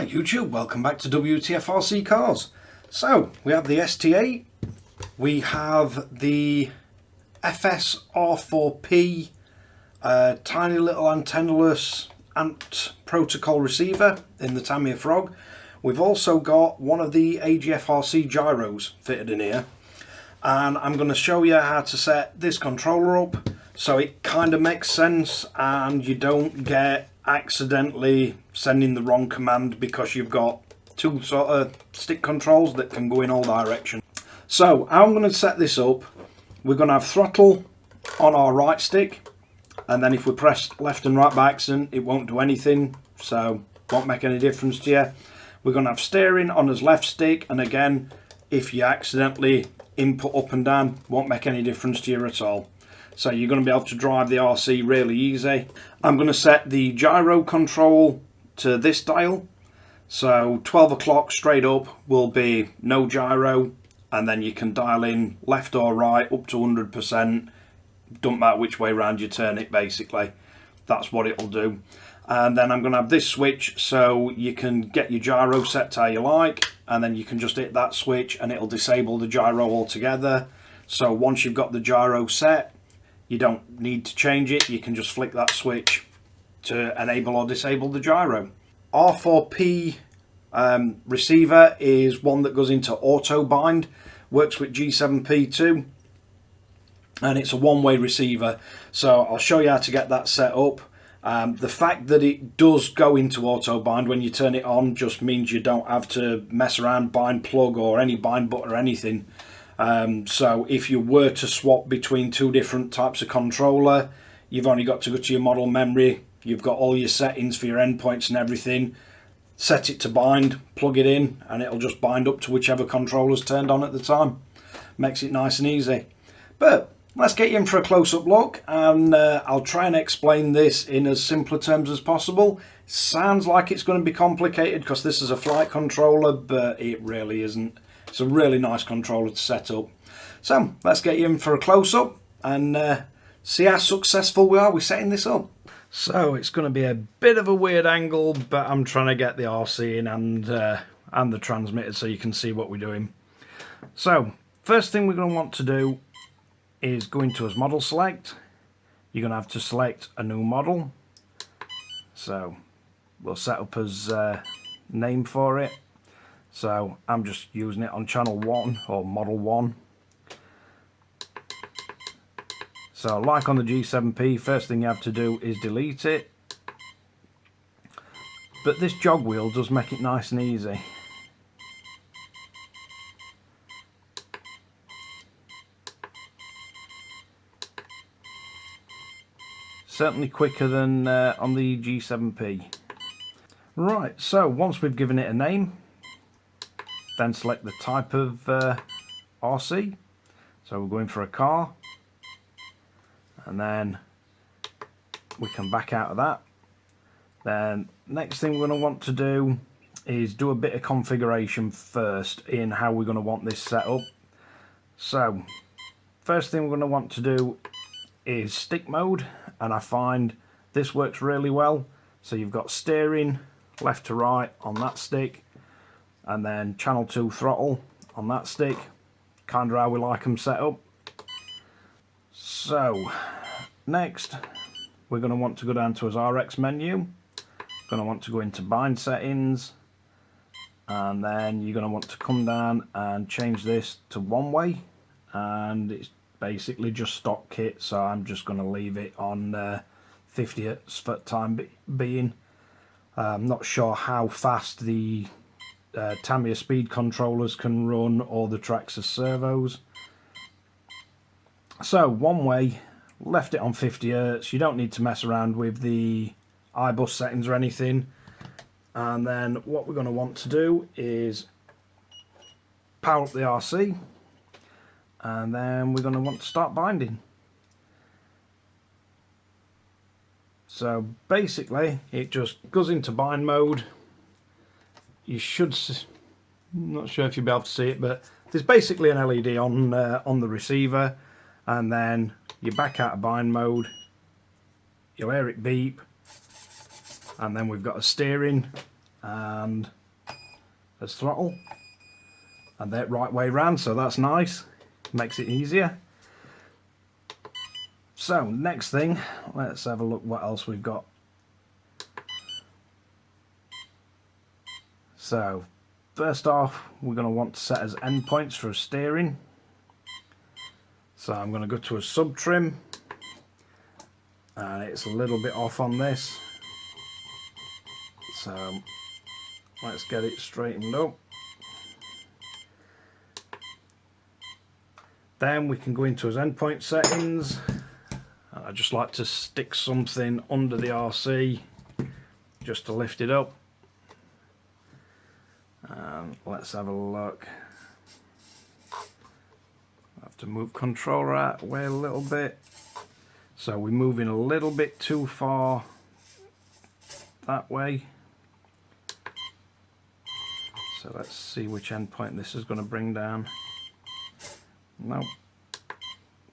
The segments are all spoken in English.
YouTube, welcome back to Wtf Rc Cars. So we have the ST8, we have the FS R4P, tiny little antennaless ANT protocol receiver in the Tamiya Frog. We've also got one of the AGFRC Gyros fitted in here, and I'm going to show you how to set this controller up so it kind of makes sense and you don't get accidentally sending the wrong command because you've got two sort of stick controls that can go in all directions. So I'm going to set this up. We're going to have throttle on our right stick, and then if we press left and right by accident it won't do anything, so won't make any difference to you. We're going to have steering on his left stick, and again if you accidentally input up and down won't make any difference to you at all. So you're going to be able to drive the RC really easy. I'm going to set the gyro control to this dial. So 12 o'clock straight up will be no gyro, and then you can dial in left or right up to 100%. Don't matter which way around you turn it, basically. That's what it'll do. And then I'm going to have this switch so you can get your gyro set to how you like, and then you can just hit that switch and it'll disable the gyro altogether. So once you've got the gyro set, you don't need to change it, you can just flick that switch to enable or disable the gyro. R4P receiver is one that goes into auto bind, works with G7P too, and it's a one-way receiver. So I'll show you how to get that set up. The fact that it does go into auto bind when you turn it on just means you don't have to mess around bind plug or any bind button or anything. So if you were to swap between two different types of controller, you've only got to go to your model memory, you've got all your settings for your endpoints and everything, set it to bind, plug it in, and it'll just bind up to whichever controller's turned on at the time. Makes it nice and easy. But let's get you in for a close-up look, and I'll try and explain this in as simpler terms as possible. Sounds like it's going to be complicated because this is a flight controller, but it really isn't. It's a really nice controller to set up. So let's get you in for a close-up and see how successful we are with setting this up. So it's going to be a bit of a weird angle, but I'm trying to get the RC in and the transmitter so you can see what we're doing. So first thing we're going to want to do is go into his model select. You're going to have to select a new model. So we'll set up his name for it. So I'm just using it on channel 1 or model 1. So like on the G7P, first thing you have to do is delete it. But this jog wheel does make it nice and easy. Certainly quicker than on the G7P. Right, so once we've given it a name, then select the type of RC. So we're going for a car, and then we can back out of that. Then next thing we're going to want to do is do a bit of configuration first in how we're going to want this set up. So first thing we're going to want to do is stick mode, and I find this works really well. So you've got steering left to right on that stick, and then channel 2 throttle on that stick, kind of how we like them set up. So next we're going to want to go down to his RX menu, going to want to go into bind settings, and then you're going to want to come down and change this to one way, and it's basically just stock kit, so I'm just going to leave it on 50 Hz for time being. I'm not sure how fast the Tamiya speed controllers can run or the Traxxas servos. So one way, left it on 50 Hz. You don't need to mess around with the iBus settings or anything. And then what we're going to want to do is power up the RC, and then we're going to want to start binding. So basically it just goes into bind mode. You should, I'm not sure if you'll be able to see it, but there's basically an LED on the receiver, and then you back out of bind mode, you'll hear it beep, and then we've got a steering and as throttle, and that right way round, so that's nice, makes it easier. So next thing, let's have a look what else we've got. So first off, we're going to want to set as endpoints for steering. So I'm going to go to a sub trim, and it's a little bit off on this, so let's get it straightened up. Then we can go into his endpoint settings. I just like to stick something under the RC just to lift it up. Let's have a look. I have to move controller out away a little bit. So we're moving a little bit too far that way. So let's see which endpoint this is going to bring down. Nope.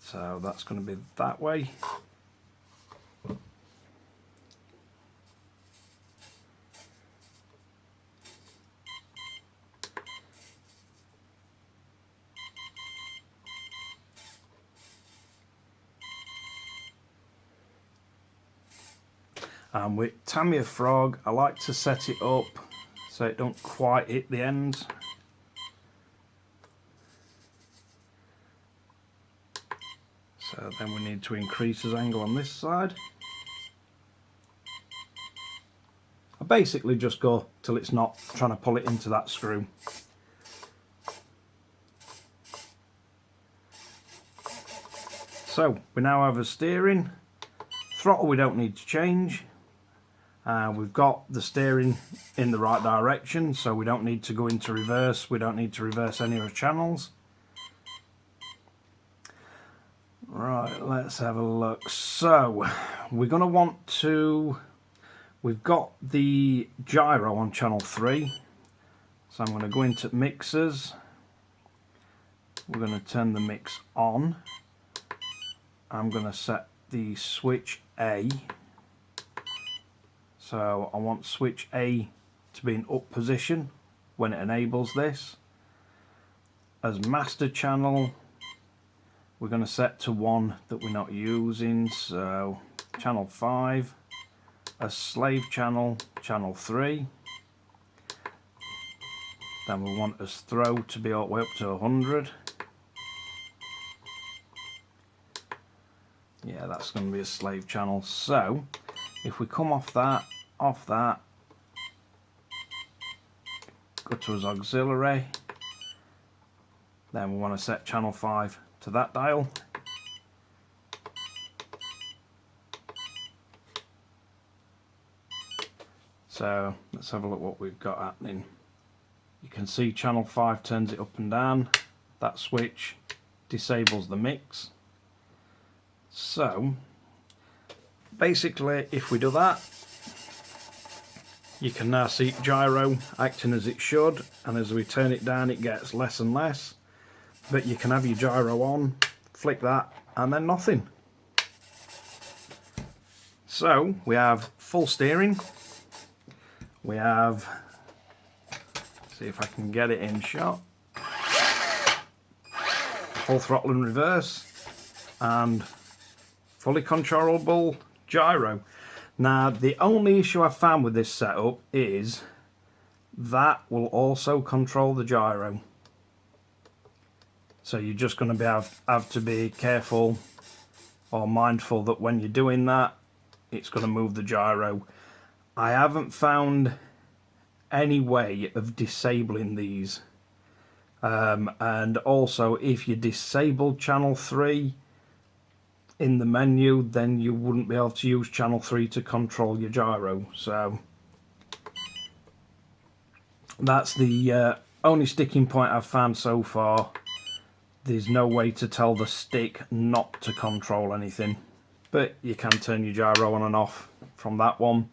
So that's going to be that way. And with Tamiya Frog, I like to set it up so it don't quite hit the ends. So then we need to increase his angle on this side. I basically just go till it's not trying to pull it into that screw. So we now have a steering. Throttle we don't need to change. We've got the steering in the right direction, so we don't need to go into reverse. We don't need to reverse any of the channels. Right, let's have a look. So we're going to want to, we've got the gyro on channel 3, so I'm going to go into mixers. We're going to turn the mix on. I'm going to set the switch A. So I want switch A to be in up position when it enables this. As master channel, we're going to set to one that we're not using, so channel 5. As slave channel, channel 3. Then we want as throw to be all the way up to 100. Yeah, that's going to be a slave channel. So if we come off that, go to his auxiliary, then we want to set channel 5 to that dial. So let's have a look what we've got happening. You can see channel 5 turns it up and down. That switch disables the mix. So basically if we do that, you can now see gyro acting as it should, and as we turn it down it gets less and less. But you can have your gyro on, flick that, and then nothing. So we have full steering. We have, see if I can get it in shot, full throttle and reverse, and fully controllable gyro. Now the only issue I've found with this setup is that will also control the gyro. So you're just going to have to be careful or mindful that when you're doing that, it's going to move the gyro. I haven't found any way of disabling these. And also if you disable channel 3 in the menu, then you wouldn't be able to use channel 3 to control your gyro. So that's the only sticking point I've found so far. There's no way to tell the stick not to control anything, but you can turn your gyro on and off from that one.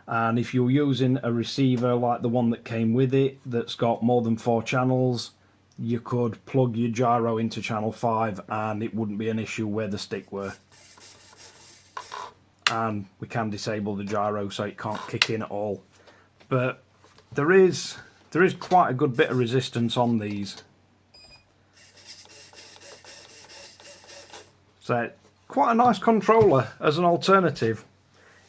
And if you're using a receiver like the one that came with it that's got more than 4 channels, you could plug your gyro into channel 5 and it wouldn't be an issue where the stick were. And we can disable the gyro so it can't kick in at all. But there is there is quite a good bit of resistance on these. So quite a nice controller as an alternative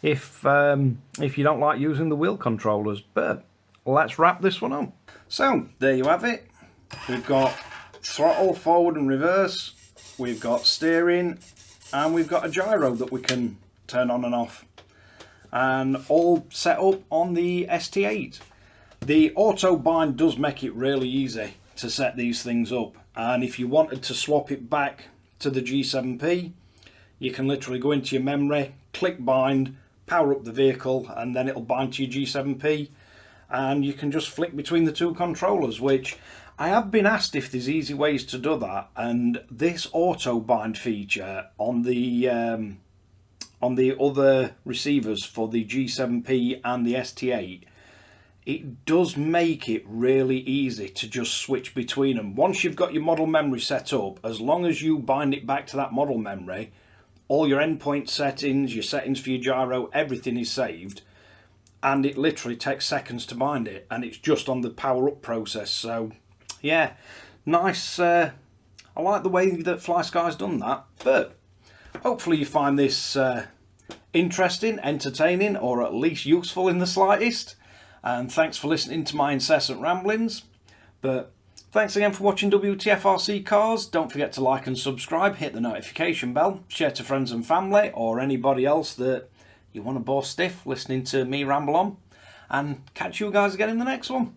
if you don't like using the wheel controllers. But let's wrap this one up. So there you have it. We've got throttle forward and reverse, we've got steering, and we've got a gyro that we can turn on and off, and all set up on the ST8. The auto bind does make it really easy to set these things up, and if you wanted to swap it back to the G7P, you can literally go into your memory, click bind, power up the vehicle, and then it'll bind to your G7P, and you can just flick between the two controllers, which I have been asked if there's easy ways to do that, and this auto bind feature on the other receivers for the G7P and the ST8, it does make it really easy to just switch between them. Once you've got your model memory set up, as long as you bind it back to that model memory, all your endpoint settings, your settings for your gyro, everything is saved, and it literally takes seconds to bind it, and it's just on the power up process. So yeah, nice. I like the way that Flysky's done that. But hopefully you find this interesting, entertaining, or at least useful in the slightest. And thanks for listening to my incessant ramblings. But thanks again for watching Wtf Rc Cars. Don't forget to like and subscribe, hit the notification bell, share to friends and family, or anybody else that you want to bore stiff listening to me ramble on. And catch you guys again in the next one.